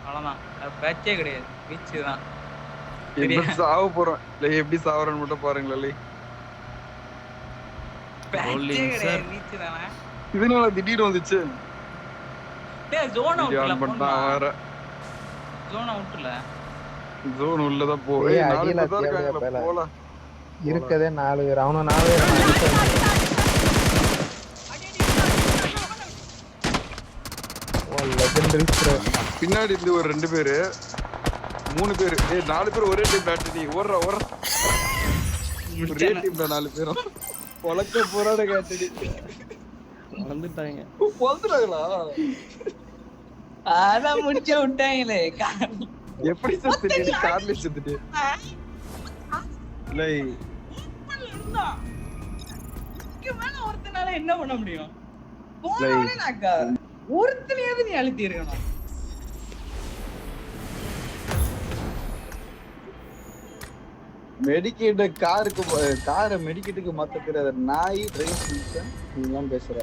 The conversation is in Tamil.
அவ்வளவுதான். பேச்சே கிடையாது. வீச்சு தான். எப்படி சாவ போறோம் இல்லை எப்படி சாவறன்னு மட்டும் பாருங்களே. பேச்சே கிடையாது. வீச்சு தானே. இதனால திடீர்னு வந்துச்சு. ஜோன் அவுட்ல பண்ணா வேற. ஜோன் அவுட்ல. ஜோன் உள்ளதான் போ. ஏய் 4 பேர் தான் இருக்காங்க போலாம். இருக்கதே 4 பேர். அவன 4 பேர். பின்னாடி இருந்து ஒரு 2 பேரு 3 பேரு 4 பேர் ஒரே டீம் பேட்டரி ஓடுற ஒரே டீம்ல 4 பேரும் பொளக்க போராட கேட்டடி வந்துட்டாங்க. பொளந்துட்டாங்களா? அதான் முடிச்ச விட்டாங்களே. எப்படி செத்துட்டு கார்ல செத்துட்டு இல்லை மேல ஒருத்தனால என்ன பண்ண முடியும்? ஒருத்தனையாவது நீ அழுத்தி இருக்கணும். மெடிக்கேட் காரை மெடிக்கேட்டுக்கு மாத்த தெரியாத நாய் டிரைவிங் நீங்களாம் பேசுற